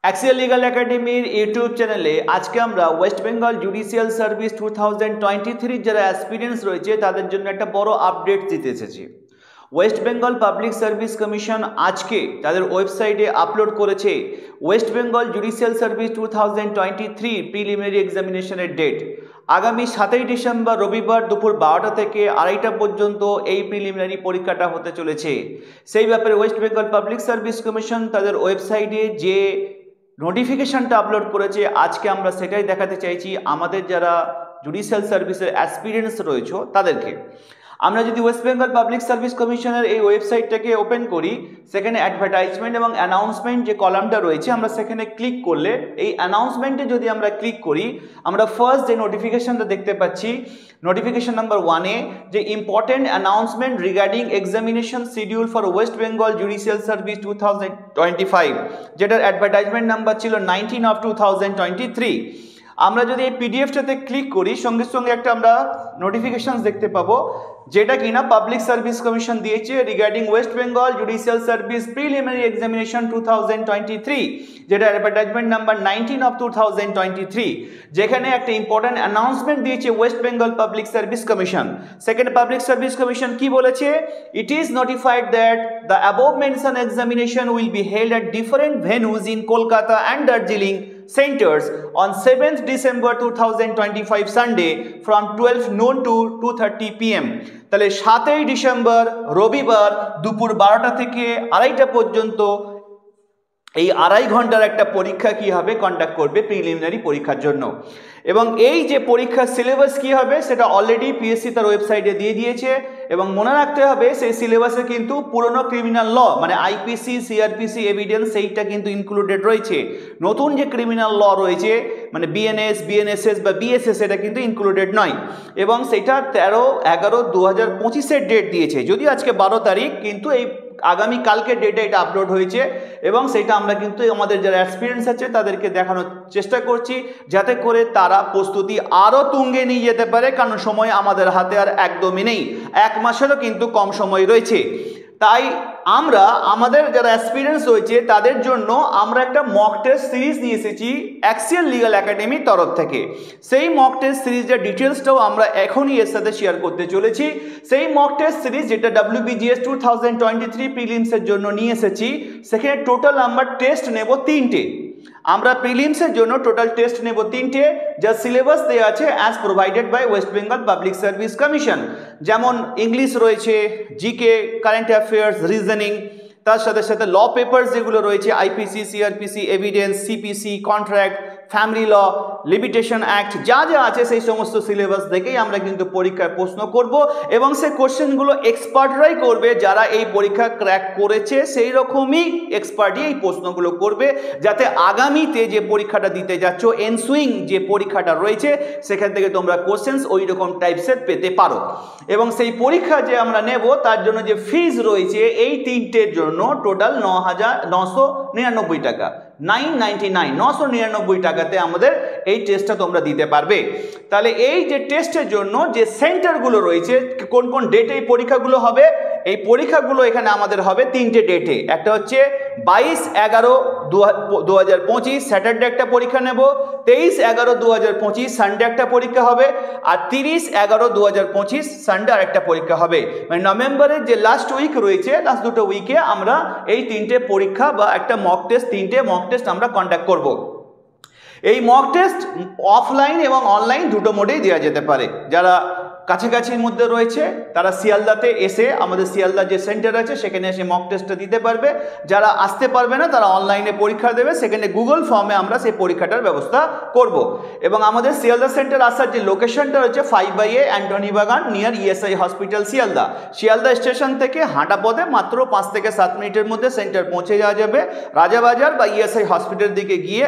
Axial legal একাডেমির YouTube চ্যানেলে আজকে আমরা ওয়েস্ট বেঙ্গল জুডিশিয়াল সার্ভিস 2023 যারা অ্যাসপিরেন্টস রয়েছে তাদের জন্য একটা বড় আপডেট দিতে এসেছি। West Bengal public service Commission আজকে তাদের ওয়েবসাইটে আপলোড করেছে West Bengal Judicial Service 2023 preliminary এক্সামিনেশনের ডেট। আগামী 7ই ডিসেম্বর রবিবার দুপুর 12টা থেকে 2:30 পর্যন্ত এই প্রিলিমিনারি পরীক্ষাটা হতে চলেছে। সেই ব্যাপারে West Bengal public service commission তাদের ওয়েবসাইটে যে নোটিফিকেশনটা আপলোড করেছে আজকে আমরা সেটাই দেখাতে চাইছি আমাদের যারা জুডিশিয়াল সার্ভিসের অ্যাসপিরেন্টস রয়েছে তাদেরকে। আমরা যদি ওয়েস্ট বেঙ্গল পাবলিক সার্ভিস কমিশনের এই ওয়েবসাইটটাকে ওপেন করি, সেখানে অ্যাডভার্টাইজমেন্ট এবং অ্যানাউন্সমেন্ট যে কলামটা রয়েছে আমরা সেখানে ক্লিক করলে এই অ্যানাউন্সমেন্টে যদি আমরা ক্লিক করি আমরা ফার্স্ট যে নোটিফিকেশনটা দেখতে পাচ্ছি নোটিফিকেশন নাম্বার 1-এ যে important announcement regarding examination schedule for West Bengal Judicial service 2025, যেটার অ্যাডভার্টাইজমেন্ট নাম্বার ছিল 19/2023। আমরা যদি এই পিডিএফটাতে ক্লিক করি সঙ্গে সঙ্গে একটা আমরা নোটিফিকেশন দেখতে পাবো যেটা কিনা পাবলিক সার্ভিস কমিশন দিয়েছে regarding West Bengal Judicial Service preliminary examination 2023, যেটা অ্যাডভার্টাইজমেন্ট নাম্বার 19/2023, যেখানে একটা ইম্পর্টেন্ট অ্যানাউন্সমেন্ট দিয়েছে West Bengal public service Commission. Second Public service Commission কি বলেছে? It is notified that the above mention examination will be held at different venues in Kolkata and Darjeeling centers on 7th December 2025 Sunday from 12 noon to 2:30 PM। তাহলে 7ই December রবিবার দুপুর 12টা থেকে 2:30 পর্যন্ত এই 2.5 ঘন্টার একটা পরীক্ষা কি হবে কন্ডাক্ট করবে প্রিলিমিনারি পরীক্ষার জন্য। এবং এই যে পরীক্ষার সিলেবাস কি হবে সেটা অলরেডি পিএসসি তার ওয়েবসাইটে দিয়ে দিয়েছে। এবং মনে রাখতে হবে সেই সিলেবাসে কিন্তু পুরনো ক্রিমিনাল ল মানে আইপিসি, সিআরপিসি, এভিডেন্স সেইটা কিন্তু ইনক্লুডেড রয়েছে। নতুন যে ক্রিমিনাল ল রয়েছে মানে বিএনএস, বিএনএসএস বা বিএসএস এটা কিন্তু ইনক্লুডেড নয়। এবং সেটা 13/11/2025 ডেট দিয়েছে, যদিও আজকে 12 তারিখ, কিন্তু এই আগামী কালকে ডেটে এটা আপলোড হয়েছে। এবং সেটা আমরা কিন্তু আমাদের যারা এক্সপিরিয়েন্স আছে তাদেরকে দেখানোর চেষ্টা করছি যাতে করে তারা প্রস্তুতি আরও তুঙ্গে নিয়ে যেতে পারে, কারণ সময় আমাদের হাতে আর একদমই নেই, 1 মাসেরও কিন্তু কম সময় রয়েছে। তাই আমরা আমাদের যারা এক্সপিরিয়েন্স রয়েছে তাদের জন্য আমরা একটা মক টেস্ট সিরিজ নিয়ে এসেছি অ্যাক্সিয়াল লিগাল একাডেমির তরফ থেকে। সেই মক টেস্ট সিরিজের ডিটেলসটাও আমরা এখনই এর সাথে শেয়ার করতে চলেছি। সেই মক টেস্ট সিরিজ যেটা WBGS 2023 প্রিলিমসের জন্য নিয়ে এসেছি, সেখানে টোটাল আমরা টেস্ট নেব 3টে। আমরা প্রিলিমসের জন্য টোটাল টেস্ট নেব 3টে, যা সিলেবাস দেওয়া আছে as provided by West Bengal public service commission. যেমন ইংলিশ রয়েছে, জিকে, কারেন্ট অ্যাফেয়ার্স, রিজনিং, তার সাথে সাথে ল পেপার্স যেগুলো রয়েছে IPC, CrPC, evidence, CPC, contract, family law, limitation act, যা যা আছে সেই সমস্ত সিলেবাস দেখেই আমরা কিন্তু পরীক্ষায় প্রশ্ন করব। এবং সেই কোশ্চেনগুলো এক্সপার্টরাই করবে, যারা এই পরীক্ষা ক্র্যাক করেছে সেই রকমই এক্সপার্টই এই প্রশ্নগুলো করবে, যাতে আগামীতে যে পরীক্ষাটা দিতে যাচ্ছ এনসুইং যে পরীক্ষাটা রয়েছে সেখান থেকে তোমরা কোশ্চেন্স ওই রকম টাইপসের পেতে পারো। এবং সেই পরীক্ষা যে আমরা নেব তার জন্য যে ফিজ রয়েছে এই 3টের জন্য টোটাল 9,999 টাকা, 999 টাকাতে আমাদের এই টেস্টটা তোমরা দিতে পারবে। তাহলে এই যে টেস্টের জন্য যে সেন্টারগুলো রয়েছে, কোন কোন ডেটে এই পরীক্ষাগুলো হবে, এই পরীক্ষাগুলো এখানে আমাদের হবে 3টে ডেটে। একটা হচ্ছে 22/11/2025 স্যাটারডে একটা পরীক্ষা নেব, 23/11/2025 সানডে একটা পরীক্ষা হবে, আর 30/11/2025 সানডে আর একটা পরীক্ষা হবে। মানে নভেম্বরের যে লাস্ট উইক রয়েছে, লাস্ট দুটো উইকে আমরা এই 3টে পরীক্ষা বা একটা মক টেস্ট, 3টে মক টেস্ট আমরা কন্ডাক্ট করব। এই মক টেস্ট অফলাইন এবং অনলাইন দুটো মোডেই দেওয়া যেতে পারে। যারা কাছাকাছির মধ্যে রয়েছে তারা শিয়ালদাতে এসে আমাদের শিয়ালদা যে সেন্টার আছে সেখানে এসে মক টেস্টটা দিতে পারবে। যারা আসতে পারবে না তারা অনলাইনে পরীক্ষা দেবে, সেখানে গুগল ফর্মে আমরা সেই পরীক্ষাটার ব্যবস্থা করব। এবং আমাদের শিয়ালদা সেন্টার আসার যে লোকেশনটা রয়েছে 5/A অ্যান্টনি বাগান near ESI hospital Sealdah. Sealdah station থেকে হাঁটা পথে মাত্র 5 থেকে 7 মিনিটের মধ্যে সেন্টার পৌঁছে যাওয়া যাবে। রাজাবাজার বা ইএসআই হসপিটাল দিকে গিয়ে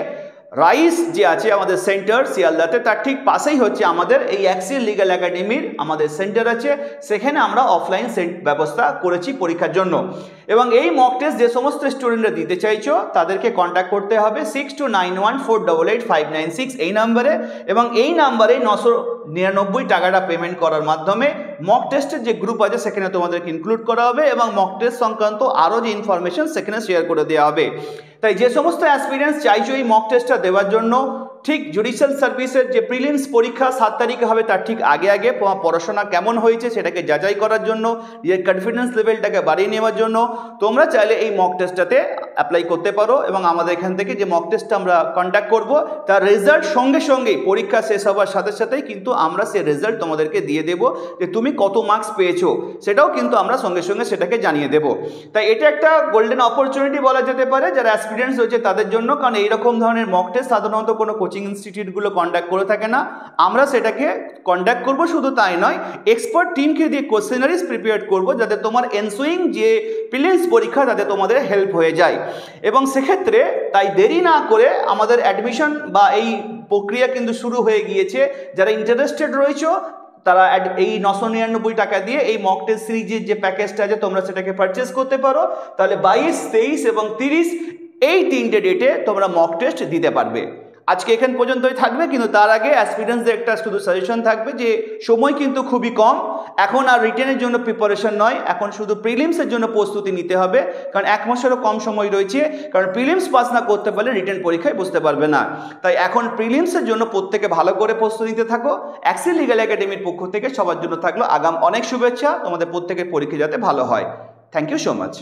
রাইস যে আছে আমাদের সেন্টার শিয়ালদাতে, তার ঠিক পাশেই হচ্ছে আমাদের এই অ্যাক্সিয়াল লিগাল একাডেমির আমাদের সেন্টার আছে, সেখানে আমরা অফলাইন ব্যবস্থা করেছি পরীক্ষার জন্য। এবং এই মক টেস্ট যে সমস্ত স্টুডেন্টরা দিতে চাইছো তাদেরকে কন্ট্যাক্ট করতে হবে 6291488596 এই নাম্বারে। এবং এই নাম্বারে 99 টাকাটা পেমেন্ট করার মাধ্যমে মক টেস্টের যে গ্রুপ আছে সেখানে তোমাদেরকে ইনক্লুড করা হবে এবং মক টেস্ট সংক্রান্ত আরও যে ইনফরমেশন সেখানে শেয়ার করে দেওয়া হবে। তাই যে সমস্ত অ্যাসপিরেন্টস চাইছো এই মক টেস্টটা দেওয়ার জন্য, ঠিক জুডিশিয়াল সার্ভিসের যে প্রিলিমস পরীক্ষা 7 তারিখে হবে তার ঠিক আগে আগে পড়াশোনা কেমন হয়েছে সেটাকে যাচাই করার জন্য, নিজের কনফিডেন্স লেভেলটাকে বাড়িয়ে নেওয়ার জন্য তোমরা চাইলে এই মক টেস্টটাতে অ্যাপ্লাই করতে পারো এবং আমাদের এখান থেকে যে মক টেস্টটা আমরা কন্ডাক্ট করব তার রেজাল্ট সঙ্গে সঙ্গেই পরীক্ষা শেষ হওয়ার সাথে সাথেই কিন্তু আমরা সেই রেজাল্ট তোমাদেরকে দিয়ে দেবো যে তুমি কত মার্কস পেয়েছো সেটাও কিন্তু আমরা সঙ্গে সঙ্গে সেটাকে জানিয়ে দেবো। তাই এটা একটা গোল্ডেন অপরচুনিটি বলা যেতে পারে যারা অ্যাসপিরেন্টস রয়েছে তাদের জন্য, কারণ এইরকম ধরনের মক টেস্ট সাধারণত কোনো কোচিং ইনস্টিটিউটগুলো কন্ডাক্ট করে থাকে না। আমরা সেটাকে কন্ডাক্ট করব, শুধু তাই নয় এক্সপার্ট টিমকে দিয়ে কোশ্চেনারিজ প্রিপেয়ার করব যাতে তোমার এনসুইং যে প্রিলিমস পরীক্ষা তাতে তোমাদের হেল্প হয়ে যায়। এবং সেক্ষেত্রে তাই দেরি না করে আমাদের অ্যাডমিশন বা এই প্রক্রিয়া কিন্তু শুরু হয়ে গিয়েছে। যারা ইন্টারেস্টেড রয়েছে তারা এই 999 টাকা দিয়ে এই মক টেস্ট সিরিজের যে প্যাকেজটা আছে তোমরা সেটাকে পারচেস করতে পারো। তাহলে 22, 23 এবং 30 এই 3টে ডেটে তোমরা মক টেস্ট দিতে পারবে। আজকে এখান পর্যন্তই থাকবে, কিন্তু তার আগে অ্যাসপিরেন্টসদের একটা শুধু সাজেশন থাকবে যে সময় কিন্তু খুবই কম, এখন আর রিটেনের জন্য প্রিপারেশন নয়, এখন শুধু প্রিলিমসের জন্য প্রস্তুতি নিতে হবে, কারণ 1 মাসেরও কম সময় রয়েছে। কারণ প্রিলিমস পাস না করতে পারলে রিটেন পরীক্ষায় বসতে পারবে না। তাই এখন প্রিলিমসের জন্য প্রত্যেকে ভালো করে প্রস্তুতি নিতে থাকো। অ্যাক্সেল লিগ্যাল একাডেমির পক্ষ থেকে সবার জন্য থাকলো আগাম অনেক শুভেচ্ছা, তোমাদের প্রত্যেকের পরীক্ষা যাতে ভালো হয়। Thank you so much.